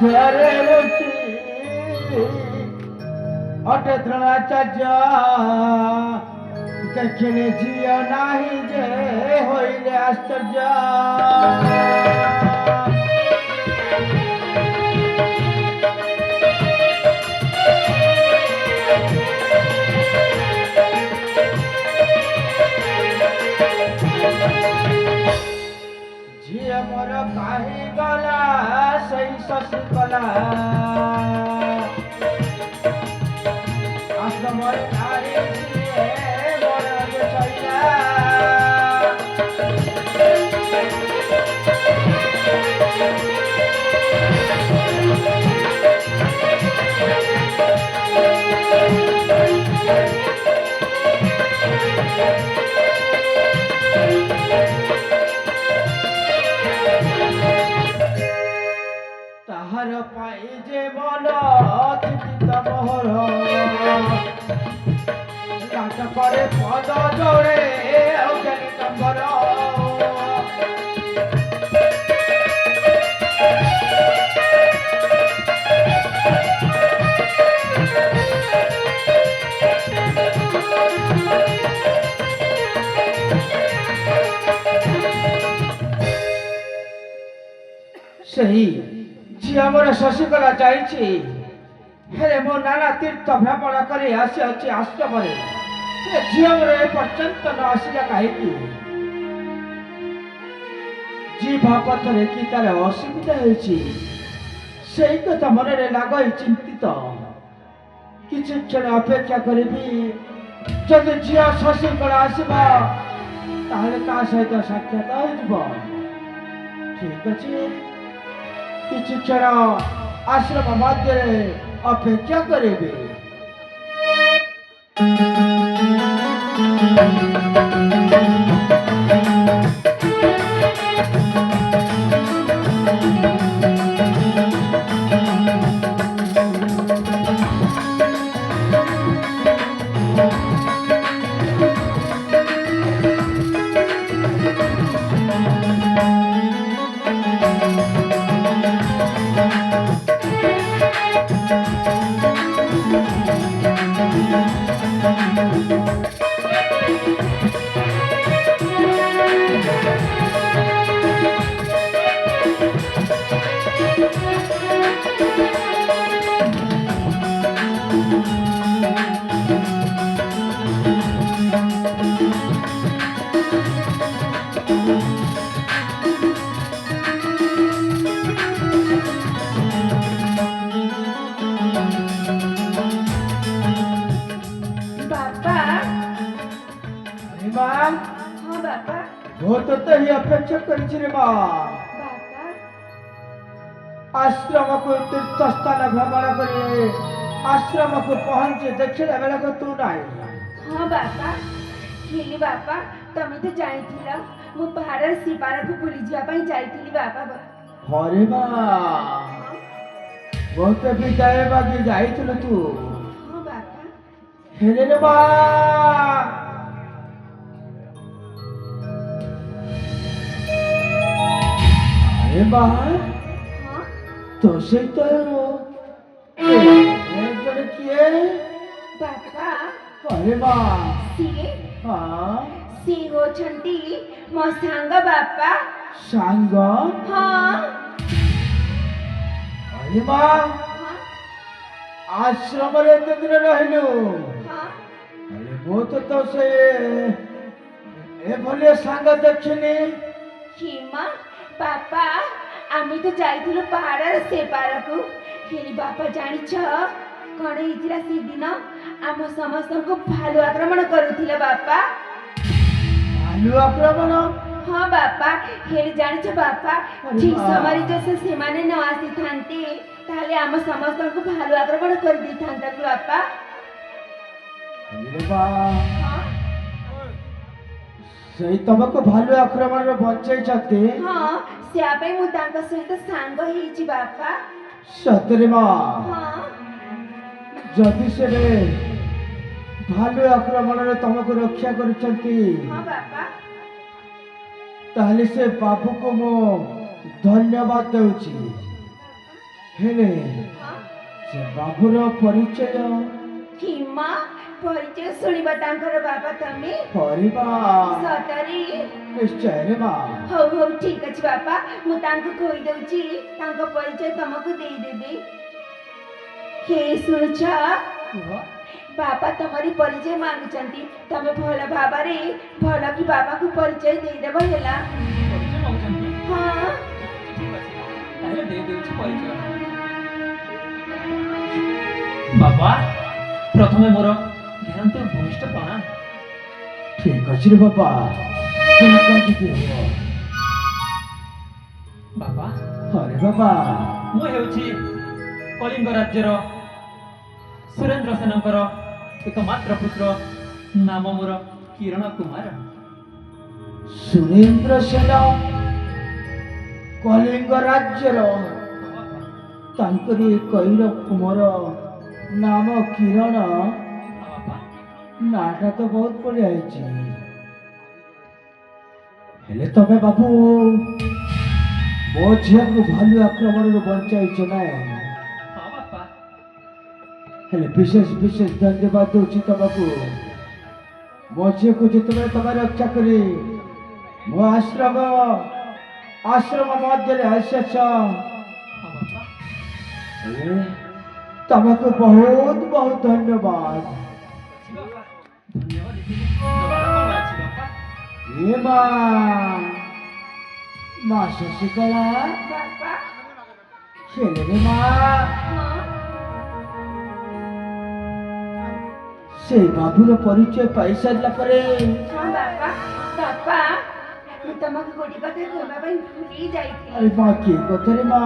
ମଧ୍ୟରେ ରୁଚି ଅଟେ ଦ୍ରୋଣାଚାର୍ଯ୍ୟ ଦେଖିଲେ ଝିଅ ନାହିଁ ଯେ ହୋଇଲେ ଆଶ୍ଚର୍ଯ୍ୟ। ଝିଅ ମୋର କାହିଁ ଗଲା ସେଇ ଶଶୀ କଲା ଆଶ୍ରମରେ ନାରୀ ସିଏ ମୋର ଛଇଲା। তাহার পাই যে মন চিন্তিত মোহর নাট করে পদ জোড়ে অজ্ঞানী নম্বর। ସେହି ଝିଅ ମୋର ଶଶୀକଳା ଯାଇଛି ହେଲେ ମୋ ନାନା ତୀର୍ଥ ଭ୍ରମଣ କରି ଆସିଅଛି ଆଶ୍ରମରେ। ସେ ଝିଅ ମୋର ଏପର୍ଯ୍ୟନ୍ତ ନ ଆସିଲା କାହିଁକି? ଯିବା ପଥରେ କି ତାର ଅସୁବିଧା ହେଉଛି ସେଇ କଥା ମନରେ ଲାଗଇ ଚିନ୍ତିତ। କିଛି କ୍ଷଣ ଅପେକ୍ଷା କରିବି, ଯଦି ଝିଅ ଶଶୀକଳା ଆସିବ ତାହେଲେ ତା ସହିତ ସାକ୍ଷାତ ହୋଇଯିବ। ଠିକ ଅଛି, କିଛି କ୍ଷଣ ଆଶ୍ରମ ମଧ୍ୟରେ ଅପେକ୍ଷା କରିବି। आश्रम को तीर्थ स्थान भ्रमण कर आश्रम को पहुंचे देखला बेला को तू नहीं। हाँ बापा, हेली बापा तमे तो जाइथिला मु पहाड़ सिपार को बुली जिया पई जाइथिली बापा। अरे बा बहुत विदाय बागी जाइथिलु तू। हाँ बापा। हेले रे बा अरे बा तो से तो किए बापा। अरे बा सिए हाँ सी हो छंती मो सांग बापा। सांग हाँ अरे बा हाँ आश्रम रे एते दिन रहिलु। हाँ अरे वो तो से ए भले सांग देखिनी। हिमा बापा आमी तो जाइथिलु पहाड़ से पारकु। हेली बापा जानिछ कण इतिरा सी दिन आम समस्त को भालू आक्रमण करुथिले बापा। भालू आक्रमण? हाँ बापा, हेली जानिछ बापा ठीक समय जैसे सेमाने न आसी थांती ताले आम समस्त को भालू आक्रमण कर दी थांता बापा। अरे बा हाँ सही तुमको भालू आक्रमण रे बचाई छते। हाँ सिया पे मु तांका सहित सांग हेची बापा। सतरे मां हाँ जदि से भालू आक्रमण रे तुमको रक्षा करछंती। हाँ बापा। ताले से बाबू को मो धन्यवाद देउची। ହେଲେ ସେ ବାବୁର ପରିଚୟ କିମା ପରିଚୟ ଶୁଣିବା ତାଙ୍କର ବାବା ତମେ କରିବା ସତରେ ନିଶ୍ଚୟରେ ମା। ହଉ ହଉ ଠିକ ଅଛି ବାପା ମୁଁ ତାଙ୍କୁ କହିଦଉଛି ତାଙ୍କ ପରିଚୟ ତମକୁ ଦେଇଦେବି। ହେ ଶୁଣୁଛ କୁହ ବାପା ତମରି ପରିଚୟ ମାଗୁଛନ୍ତି ତମେ ଭଲ ଭାବରେ ଭଲ କି ବାବାଙ୍କୁ ପରିଚୟ ଦେଇଦେବ ହେଲା। ପରିଚୟ ମାଗୁଛନ୍ତି ହଁ ଠିକ ଅଛି ତାହେଲେ ଦେଇଦେଉଛି ପରିଚୟ। ବାବା ପ୍ରଥମେ ମୋର ଜ୍ଞାନନ୍ତ ଭୂମିଷ୍ଠ ପ୍ରଣାମ। ଠିକ ଅଛି ରେ ବାପା, ଠିକ ଅଛି କି ହବ। ବାବା ହରେ ବାବା, ମୁଁ ହେଉଛି କଳିଙ୍ଗ ରାଜ୍ୟର ସୁରେନ୍ଦ୍ର ସେନଙ୍କର ଏକମାତ୍ର ପୁତ୍ର, ନାମ ମୋର କିରଣ କୁମାର। ସୁରେନ୍ଦ୍ର ସେନ କଳିଙ୍ଗ ରାଜ୍ୟର ତାଙ୍କରି କୈର କୁମାର ନାମ କିରଣ। ବାବା ନାଟା ତ ବହୁତ ବଢିଆ ହେଇଛି, ହେଲେ ତମେ ବାବୁ ମୋ ଝିଅକୁ ଭାଲୁ ଆକ୍ରମଣରୁ ବଞ୍ଚାଇଛ ନାହିଁ। ହଁ ବାପା ହେଲେ ବିଶେଷ ବିଶେଷ ଧନ୍ୟବାଦ ଦଉଛି ତମକୁ। ମୋ ଝିଅକୁ ଯେତେବେଳେ ତମେ ରକ୍ଷା କରି ମୋ ଆଶ୍ରମ ମଧ୍ୟରେ ଆସିଛ, ହଁ ବାପା ହେଲେ ତମକୁ ବହୁତ ବହୁତ ଧନ୍ୟବାଦ। ଅଛି ବାପା ଧନ୍ୟବାଦ ଏତିକି ଦେବାର କଣ ଅଛି ବାପା। ଏ ମା ଶଶିକଳା, ବାପା ହେଲେ ରେ ମା ହଁ ସେ ବାବୁର ପରିଚୟ ପାଇସାରିଲା ପରେ ହଁ ବାପା ବାପା ମୁଁ ତମକୁ ଗୋଟେ କଥା କହିବା ପାଇଁ ଭୁଲି ଯାଇଥିଲି। ଆରେ ମା କି କଥା ରେ ମା,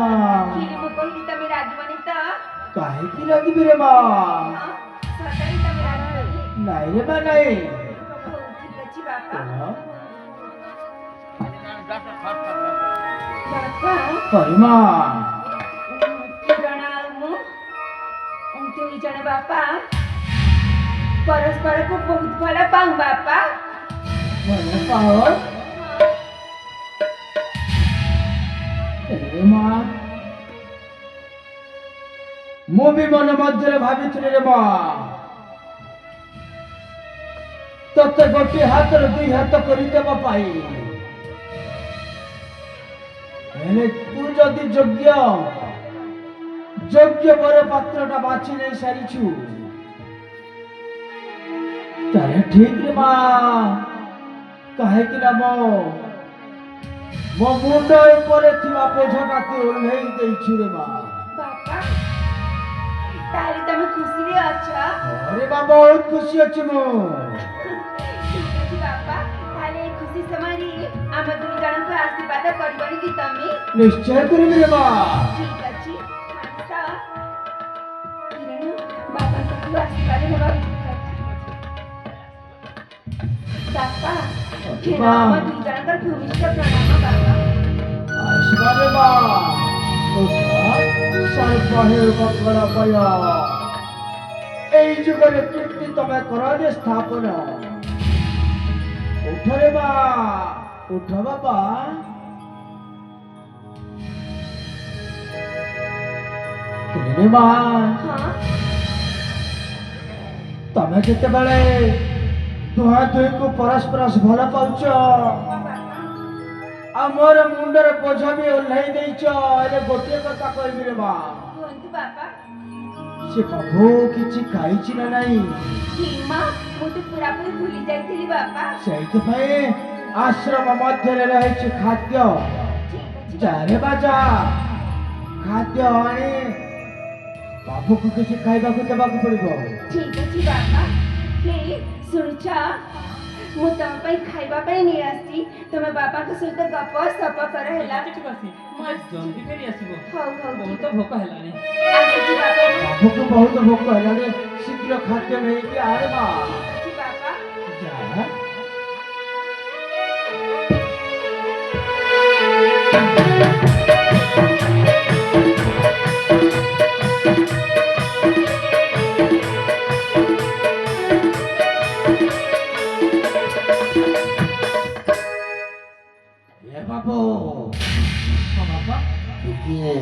ଖିରି ମୁଁ କହିଲି ତମେ ରାଗିବନି ତ? କାହିଁକି ରାଗିବି ରେ ମା? ହଁ ସତରେ ତମେ ରାଗିବନି? ନାଇଁ ରେ ମା ନାଇଁ। ହଉ ଠିକ ଅଛି ବାପା। ବାପା ହରି ମା, କିରଣ ଆଉ ମୁଁ ଦୁଇ ଜଣ ବାପା ପରସ୍ପରକୁ ବହୁତ ଭଲ ପାଉ ବାପା। ଭଲ ପାଅ? ହେଲେ ରେ ମା, ମୁଁ ବି ମନ ମଧ୍ୟରେ ଭାବିଥିଲି ରେ ମା, ତତେ ଗୋଟିଏ ହାତରୁ ଦୁଇ ହାତ କରିଦେବା ପାଇଁ। ହେଲେ ତୁ ଯଦି ଯୋଗ୍ୟ ବର ପାତ୍ରଟା ବାଛି ନେଇ ସାରିଛୁ, ତାହେଲେ ଠିକ ରେ ମା। କାହିଁକି ନା ମୋ ମୁଣ୍ଡ ଉପରେ ଥିବା ବୋଝଟାକୁ ଓହ୍ଲେଇ ଦେଇଛୁ ରେ ମା। ବାପା ତାହେଲେ ତମେ ଖୁସିରେ ଅଛ? अरे बा बहुत खुशी अच्छी ମୁଁ। ଠିକ ଅଛି ବାପା ତାହେଲେ ଏ ଖୁସି ସମୟରେ ଆମ ଦୁଇ ଜଣଙ୍କୁ ଆଶୀର୍ବାଦ କରିବନି କି ତମେ? ନିଶ୍ଚୟ କରିବି ରେ ମା। ଠିକ ଅଛି ଆସ। କିରଣ ବାପାଙ୍କୁ ଆଶୀର୍ବାଦ ନେବା ବାପା କିରଣ ଆମ ଦୁଇ ଜଣଙ୍କର ଭୂମିଷ୍ଠ ପ୍ରଣାମ ବାପା। आशीर्वाद रे मା। सर्पहे मंगल पय এই যুগের কীর্তি তমে কর যে স্থাপন। উঠ রে মা, উঠ বাবা। রে মা, ହଁ ତମେ ଯେତେବେଳେ ଦୁହାଁ ଦୁହିଁକୁ ପରସ୍ପର ଭଲ ପାଉଛ, ବାପା ଆଉ ମୋର ମୁଣ୍ଡରେ ବୋଝ ବି ଓହ୍ଲେଇ ଦେଇଛ, ହେଲେ ଗୋଟିଏ କଥା କହିବି ରେ ମା, କୁହନ୍ତୁ ବାପା। ସେ ବାବୁ କିଛି ଖାଇଛି ନା ନାହିଁ? ମା ମୁଁ ତ ପୁରାପୁରି ଭୁଲି ଯାଇଥିଲି ବାପା। ସେଇଥିପାଇଁ ଆଶ୍ରମ ମଧ୍ୟରେ ରହିଛି ଖାଦ୍ୟ। ଠିକ ଅଛି ଯାରେ ବାଜା ଖାଦ୍ୟ ଆଣି ବାବୁକୁ କିଛି ଖାଇବାକୁ ଦେବାକୁ ପଡିବ। ଠିକ ଅଛି ବାପା। ହେ ଶୁଣୁଛ ମୁଁ ତମ ପାଇଁ ଖାଇବା ପାଇଁ ନେଇ ଆସିଛି, ତମେ ବାପାଙ୍କ ସହିତ ଗପ ସପ କର ହେଲା। ଠିକ ଅଛି ମୁଁ ଜଲ୍ଦି ଫେରି ଆସିବ। ହଉ ହଉ ବହୁତ ଭୋକ ହେଲାଣି। ଆସୁଛି ବାପା। ବାବୁକୁ ବହୁତ ଭୋକ ହେଲାଣି, ଶୀଘ୍ର ଖାଦ୍ୟ ନେଇକି ଆରେ ମା। ଠିକ ଅଛି ବାପା। ଯା। ଏ ବାବୁ, ହଁ ବାପା ଟିକିଏ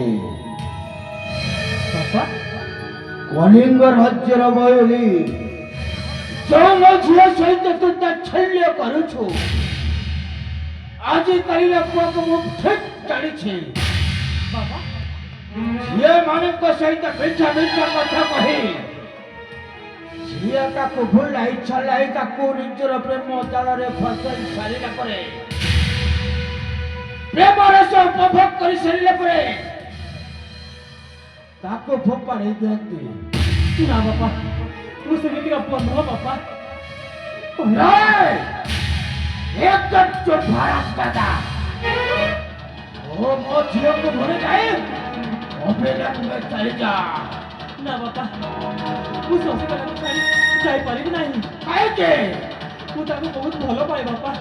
ବାପା କଳିଙ୍ଗ ରାଜ୍ୟର ବୟଲି ଯୋଉ ମୋ ଝିଅ ସହିତ ତୁ ତାଚ୍ଛଲ୍ୟ କରୁଛୁ ଆଜିକାଲିର ପୁଅକୁ ମୁଁ ଠିକ୍ ଜାଣିଛି। ବାପା ଝିଅମାନଙ୍କ ସହିତ ମିଠା ମିଠା କଥା କହି ଝିଅ ତାକୁ ଭୁଲାଇ ଛଲାଇ ତାକୁ ନିଜର ପ୍ରେମ ଜାଲରେ ଫସାଇ ସାରିଲା ପରେ ପ୍ରେମର ସହ ଉପଭୋଗ କରି ସାରିଲା ପରେ ତାକୁ ଫୋପାଡ଼ି ଦିଅନ୍ତି। ନା ବାପା ମୁଁ ସେମିତିକା ପୁଅ ନୁହଁ ବାପା। नहीं, एकदम चुप भारत दादा। वो मोतियों को भूल जाए, अभिलंब में चली जा। ନା ବାପା ମୁଁ ଶଶିକଳାକୁ ଛାଡ଼ି ଯାଇପାରିବି ନାହିଁ। आएंगे, ମୁଁ ତାକୁ ବହୁତ ଭଲ ପାଏ ବାପା।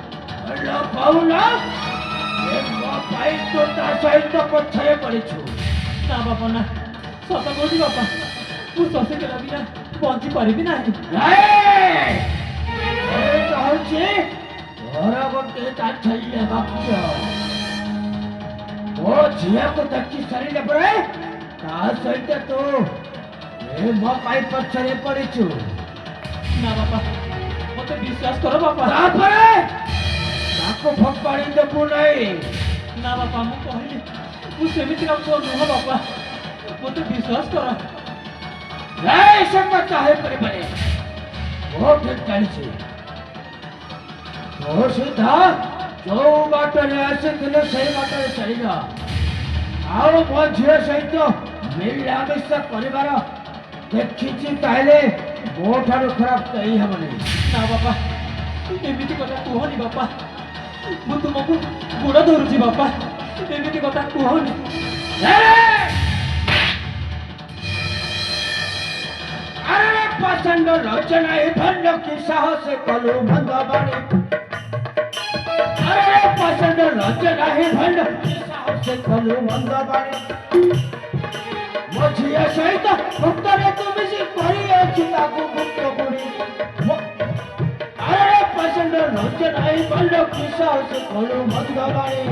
लो पाऊला, ये मो पाई तो तासाई तो पत्थरे पड़ी छू। ନା ବାପା ନା ସତ କହୁଛି ବାପା ମୁଁ ଶଶିକଳା ବିନା ବଞ୍ଚି ପାରିବି ନାହିଁ। नहीं, ये तो होची, घोड़ा को तेरा छल्ले भक्ष्य। वो झिया को दक्षी शरीर पर है, तासाई तो ये मो पाई पत्थरे पड़ी छू। ନା ବାପା ମୋତେ ବିଶ୍ୱାସ କର ବାପା। ତାପରେ ତାକୁ ଫୋପାଡ଼ି ଦେବୁ ନାହିଁ। ନା ବାପା ମୁଁ କହିଲି ମୁଁ ସେମିତିକା ପୁଅ ନୁହଁ ବାପା ମୋତେ ବିଶ୍ୱାସ କର। ନାଇଁ ସେ କଥା ହେଇପାରିବନି। ମୁଁ ଠିକ୍ ଜାଣିଛି। ତୁ ସିଧା ଯୋଉ ବାଟରେ ଆସିଥିଲୁ ସେଇ ବାଟରେ ଚାଲିଯା। ଆଉ ମୋ ଝିଅ ସହିତ ମିଳାମିଶା କରିବାର ଦେଖିଛି ତାହେଲେ ମୋ ଠାରୁ ଖରାପ କେହି ହେବନି। ନା ବାପା ଏମିତି କଥା କୁହନି ବାପା ମୁଁ ତୁମକୁ ଗୋଡ଼ ଧରୁଛି ବାପା ଏମିତି କଥା କୁହନି। अरे प्रचंड लोचना भंड की साहस कलु मंदबाणी। अरे प्रचंड लोचना भंड की साहस कलु मंदबाणी। मझिया सहित भक्तरे तुम से करी अछि ताकु भक्त पुरी। अरे प्रचंड लोचना भंड की साहस कलु मंदबाणी।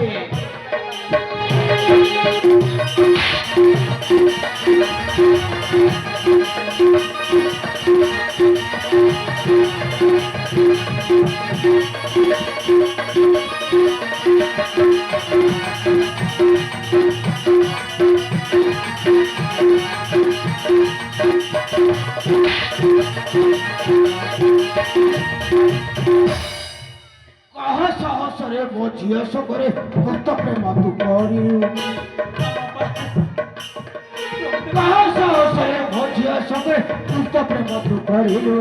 कह साहसरे मो झियो सगरे भक्त प्रेम तू करी। कह साहसरे मो झियो सगरे भक्त प्रेम तू करिलु।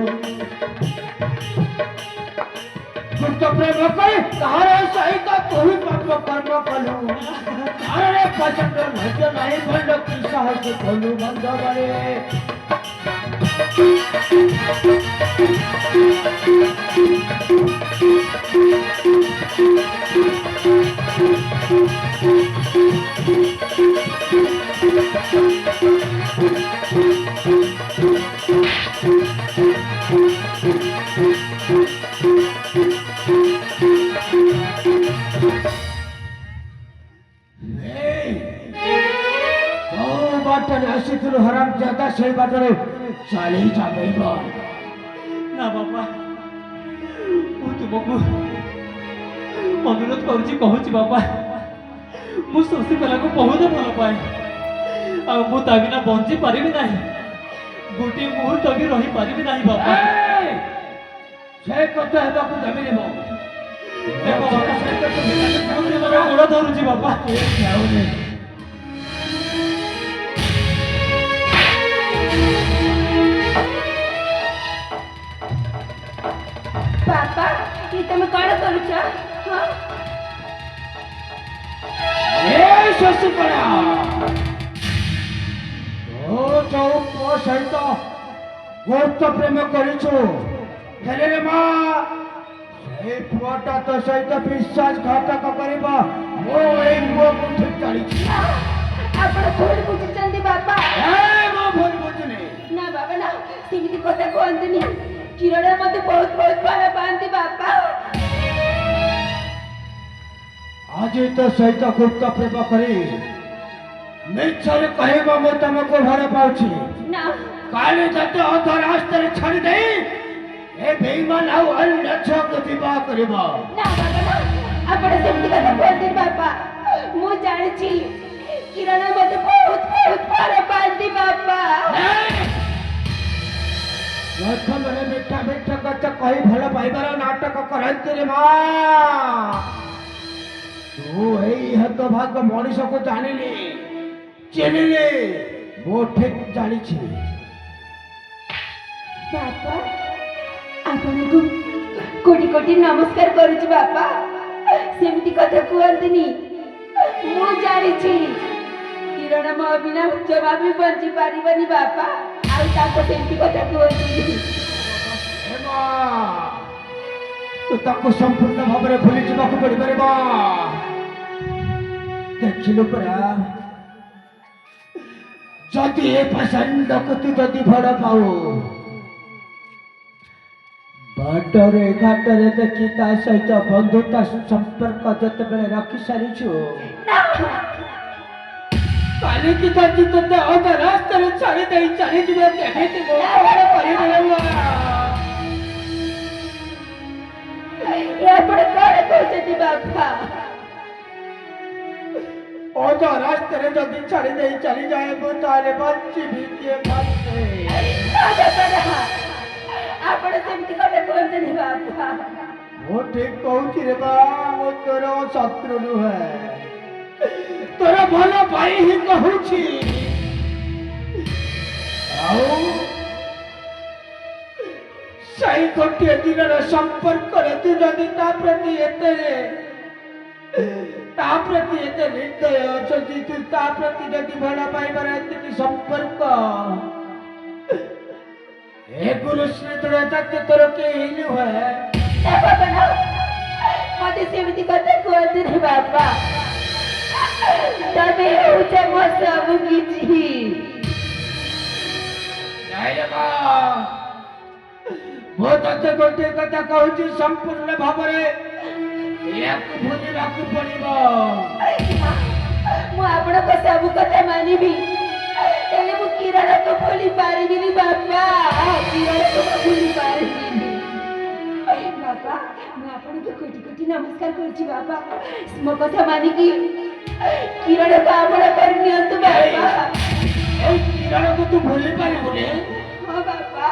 भक्त प्रेम करे तार सहित तू ही पाप कर्म कलु। अरे प्रचंड लज्ज नहीं भंड की साहस कलु मंद बड़े। बाटरे आसिथिलु हराम जादा सेई बाटरे चाली जाबैब। ନା ବାପା ମୁଁ ତୁମକୁ ଅନୁରୋଧ କରୁଛି କହୁଛି ବାପା ମୁଁ ଶଶିକଳାକୁ ବହୁତ ଭଲ ପାଏ ଆଉ ମୁଁ ତା ବିନା ବଞ୍ଚି ପାରିବି ନାହିଁ ଗୋଟିଏ ମୁହୂର୍ତ୍ତ ବି ରହିପାରିବି ନାହିଁ ବାପା। ସେ କଥା ହେବାକୁ ଦେବିନି ମୁଁ। ଦେଖ ବାପା ମୁଁ ତୁମର ଗୋଡ଼ ଧରୁଛି ବାପା। ବାପା ଏ ତମେ କଣ କରୁଛ? ହଁ ଏ ଶଶିକଳା ତୁ ଯୋଉ ପୁଅ ସହିତ ବହୁତ ପ୍ରେମ କରିଛୁ ହେଲେ ରେ ମା ସେଇ ପୁଅଟା ତୋ ସହିତ ବିଶ୍ୱାସଘାତକ କରିବ। ମୁଁ ଏଇ ପୁଅକୁ ଠିକ୍ ଜାଣିଛି। ଆପଣ ଭୁଲ ବୁଝୁଛନ୍ତି ବାପା। ମୁଁ ଭୁଲ ବୁଝୁନି। ନା ବାବା ନା ସେମିତି କଥା କୁହନ୍ତୁନି। କିରଣ ମତେ ବହୁତ ବହୁତ ଭଲ ପାଆନ୍ତି ବାପା। ଆଜି ତୋ ସହିତ ଗୁପ୍ତ ପ୍ରେମ କରି ମିଛରେ କହିବ ମୁଁ ତମକୁ ଭଲ ପାଉଛି। ନା କାଲି ତତେ ଅଧ ରାସ୍ତାରେ ଛାଡ଼ି ଦେଇ ଏ ବେଇମାନ ଆଉ ଅନ୍ୟ ଝିଅକୁ ବିବାହ କରିବ। ନା ବାବା ନା ଆପଣ ସେମିତି କଥା କୁହନ୍ତି ବାପା। ମୁଁ ଜାଣିଛି କିରଣ ମତେ ବହୁତ ବହୁତ ଭଲ ପାଆନ୍ତି ବାପା। ପ୍ରଥମରେ ମିଠା ମିଠା କଥା କହି ଭଲ ପାଇବାର ନାଟକ କରନ୍ତି ରେ ମା। ତୁ ଏଇ ହତଭାଗ ମଣିଷକୁ ଜାଣିଲି ଚିହ୍ନିଲି ମୁଁ ଠିକ ଜାଣିଛି। ବାପା ଆପଣଙ୍କୁ କୋଟି କୋଟି ନମସ୍କାର କରୁଛି ବାପା। ସେମିତି କଥା କୁହନ୍ତୁନି। ମୁଁ ଜାଣିଛି କିରଣ ମୋ ବିନା ଜମା ବି ବଞ୍ଚି ପାରିବନି ବାପା। ଆଉ ତାକୁ ସେମିତି କଥା କୁହନ୍ତୁନି। ଏ ମା, ତୁ ତାକୁ ସମ୍ପୂର୍ଣ୍ଣ ଭାବରେ ଭୁଲି ଯିବାକୁ ପଡିପାରିବ। ଦେଖିଲୁ ପରା ଯଦି ଏ ପସନ୍ଦକୁ ତୁ ଯଦି ଭଲ ପାଉ ବାଟରେ ଘାଟରେ ଦେଖି ତା ସହିତ ବନ୍ଧୁତା ସମ୍ପର୍କ ଯେତେବେଳେ ରଖି ସାରିଛୁ କାଲିକି ଯଦି ତୋତେ ଅଧ ରାସ୍ତାରେ ଛାଡ଼ି ଦେଇ ଚାଲିଯିବ କେମିତି ମୁଁ କଣ କରିବି? ଆପଣ କଣ କହୁଛନ୍ତି ବାପା? ଅଧ ରାସ୍ତାରେ ଯଦି ଛାଡ଼ି ଦେଇ ଚାଲିଯାଏ ମୁଁ ତାହେଲେ ବଞ୍ଚିବି କିଏ ବଞ୍ଚେ? ଆପଣ ସେମିତି କଥା କୁହନ୍ତୁନି ବାପା। ମୁଁ ଠିକ କହୁଛି ରେ ବା, ମୁଁ ତୋର ଶତ୍ରୁ ନୁହେଁ, ତୋର ଭଲ ପାଇଁ ହିଁ କହୁଛି। ଆଉ ସେଇ ଗୋଟିଏ ଦିନର ସମ୍ପର୍କରେ ତୁ ଯଦି ତା ପ୍ରତି ଏତେ ନିର୍ଦ୍ଦୟ ଅଛନ୍ତି, ତୁ ତା ପ୍ରତି ଯଦି ଭଲ ପାଇବାର ଏତିକି ସମ୍ପର୍କ ଏ ଗୁରୁଶ୍ରୀ ତୋର ଚାଚେ ତୋର କେହି ନୁହେଁ। ମତେ ସେମିତି କଥା କୁହନ୍ତୁନି ବାପା। ତମେ ହେଉଛ ମୋ ସବୁ କିଛି। ନାଇଁ ରେ ମା, ମୁଁ ତତେ ଗୋଟିଏ କଥା କହୁଛି ସମ୍ପୂର୍ଣ୍ଣ ଭାବରେ ଏହାକୁ ଭୁଲିବାକୁ ପଡିବ। ମୁଁ ଆପଣଙ୍କ ସବୁ କଥା ମାନିବି, ହେଲେ ମୁଁ କିରଣକୁ ଭୁଲି ପାରିବିନି ବାପା। କିରଣକୁ ମୁଁ ଭୁଲି ପାରିବିନି ବାପା। ମୁଁ ଆପଣଙ୍କୁ କୋଟି କୋଟି ନମସ୍କାର କରୁଛି ବାପା। ମୋ କଥା ମାନିକି କିରଣକୁ ଆପଣ କରିନିଅନ୍ତୁ ବାପା। ଏଇ କିରଣକୁ ତୁ ଭୁଲି ପାରିବୁନି? ହଁ ବାପା।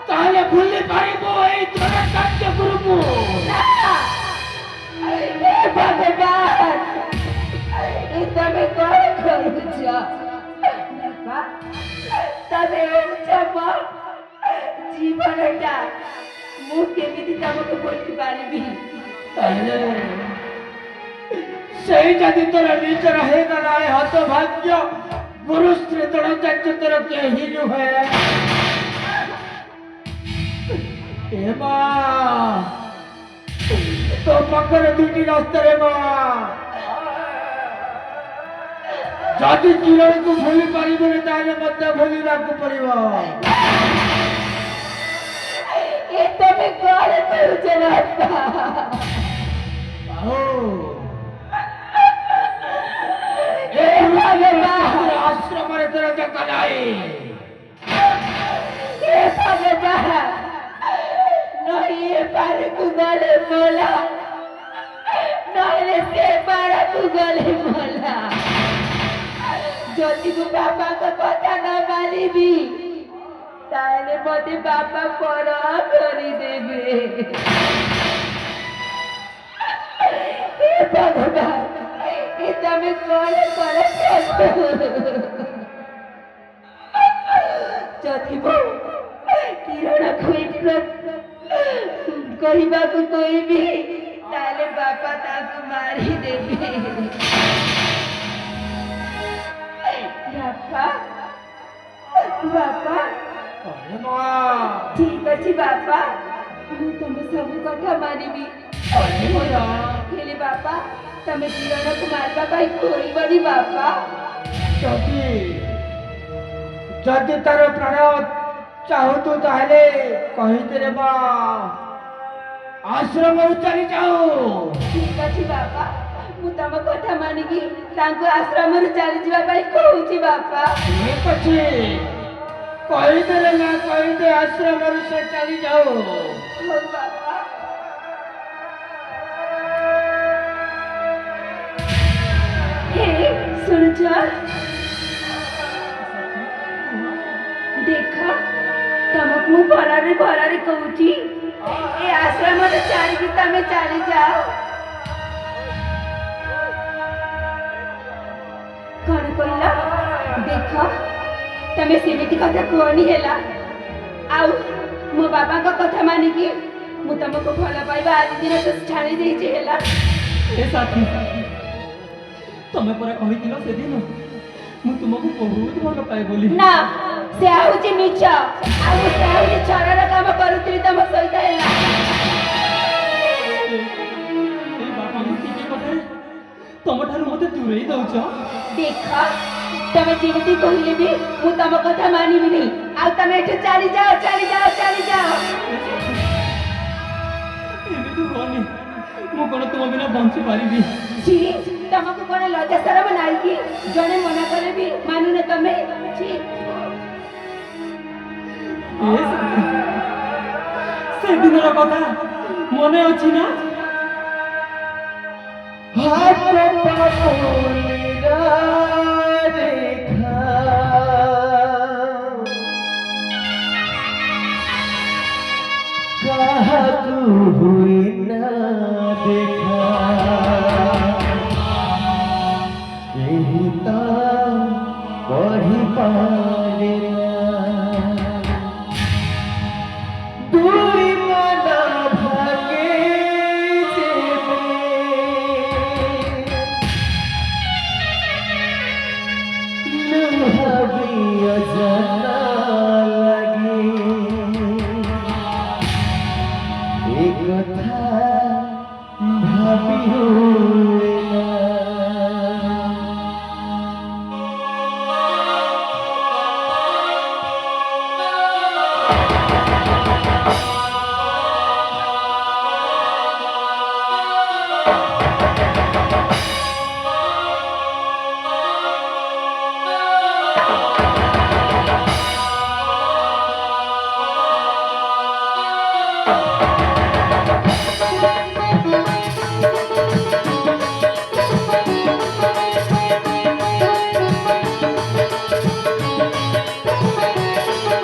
ତାହେଲେ ଭୁଲି ପାରିବୁ ଏଇ ତୋର କାର୍ଯ୍ୟ ଗୁରୁକୁ? ଭଗବାନ, ତମେ କଣ କରୁଛ ବାପା? ତମେ ହେଉଛ ମୋ ଜୀବନଟା। ମୁଁ କେମିତି ତମକୁ ଭୁଲି ପାରିବି? ତାହେଲେ ସେଇ ଯଦି ତୋର ନିଜର ହେଇଗଲା ଏ ହତଭାଗ୍ୟ ଗୁରୁଶ୍ରୀ ତୋର ଚାଚେ ତୋର କେହି ନୁହେଁ। ଏ ମା, ତୋ ପାଖରେ ଦୁଇଟି ରାସ୍ତାରେ ମା। ଯଦି କିରଣକୁ ଭୁଲି ପାରିବୁନି ତାହେଲେ ମତେ ଭୁଲିବାକୁ ପଡିବ। ଏ ତମେ କଣ କରୁଛ ବାପା? ଆଶ୍ରମରେ ତୋର ଜାଗା ନାହିଁ। ନଈ ପାରକୁ ଗଲେ ମଲା, ନହେଲେ ସେ ପାରକୁ ଗଲେ ମଲା। ଯଦି ମୁଁ ବାପାଙ୍କ କଥା ନ ମାନିବି ତାହେଲେ ମତେ ବାପା ପର କରିଦେବେ। ଭଗବାନ, ତମେ କଣ କରୁଛ? ଯଦି ମୁଁ କିରଣକୁ କହିବାକୁ କହିବି ତାହେଲେ ବାପା ତାକୁ ମାରିଦେବେ। ବାପା ବାପା ଠିକ ଅଛି ବାପା, ମୁଁ ତମ ସବୁ କଥା ମାନିବି। ହେଲେ ବାପା ତମେ କିରଣକୁ ମାରିବା ପାଇଁ କହିବନି ବାପା। ଯଦି ତାର ପ୍ରାଣ ଚାହୁଁତୁ ତାହେଲେ କହିଥିଲେ ମା, ଆଶ୍ରମରୁ ଚାଲି ଯାଉ। ଠିକ ଅଛି ବାପା, ମୁଁ ତମ କଥା ମାନିକି ତାଙ୍କୁ ଆଶ୍ରମରୁ ଚାଲିଯିବା ପାଇଁ କହୁଛି ବାପା। ଠିକ ଅଛି, କହିଦେଲେ ନା କହିଦେ ଆଶ୍ରମରୁ ସେ ଚାଲି ଯାଉ। ହଉ ବାପା। ହେ ଶୁଣୁଛ, ଦେଖ ତମକୁ ମୁଁ ଭଲରେ ଭଲରେ କହୁଛି, ଏ ଆଶ୍ରମରୁ ଛାଡ଼ିକି ତମେ ଚାଲିଯାଅ। କଣ କହିଲ? ଦେଖ ତମେ ସେମିତି କଥା କୁହନି ହେଲା। ଆଉ ମୋ ବାବାଙ୍କ କଥା ମାନିକି ମୁଁ ତମକୁ ଭଲ ପାଇବା ଆଜି ଦିନଠୁ ଛାଡ଼ି ଦେଇଛି ହେଲା। ଏ ସାଥୀ, ତମେ ପରା କହିଥିଲ ସେଦିନ ମୁଁ ତୁମକୁ ବହୁତ ଭଲ ପାଏ ବୋଲି। ନା, ସେ ହଉଛି ମିଛ। ଆଉ ସେ ହଉଛି ଛଡ଼ର କାମ କରୁଥିଲି ତମ ସହିତ ହେଲା। ଏ ବାପାଙ୍କୁ ଟିକେ କଥାରେ ତମଠାରୁ ମତେ ଦୂରେଇ ଦଉଛ। ଦେଖ ତମେ ଯେମିତି କହିଲେ ବି ମୁଁ ତମ କଥା ମାନିବିନି। ଆଉ ତମେ ଏଠୁ ଚାଲିଯାଅ, ଚାଲିଯାଅ, ଚାଲିଯାଅ। ଏମିତି ହୁଅନି, ମୁଁ କଣ ତୁମ ବିନା ବଞ୍ଚି ପାରିବି? छी, ତମକୁ କଣ ଲଜ୍ଜା ସରମ ନାହିଁ କି? ଜଣେ ମନା କଲେ ବି ମାନୁନ ତମେ। छी। ଏ ସାଥୀ, ସେଦିନର କଥା ମନେ ଅଛି ନା? ହାତ ପାପୁଲିର ରେଖା କାହାକୁ ହୁଏ ନା ଦେଖା, କେହି ତ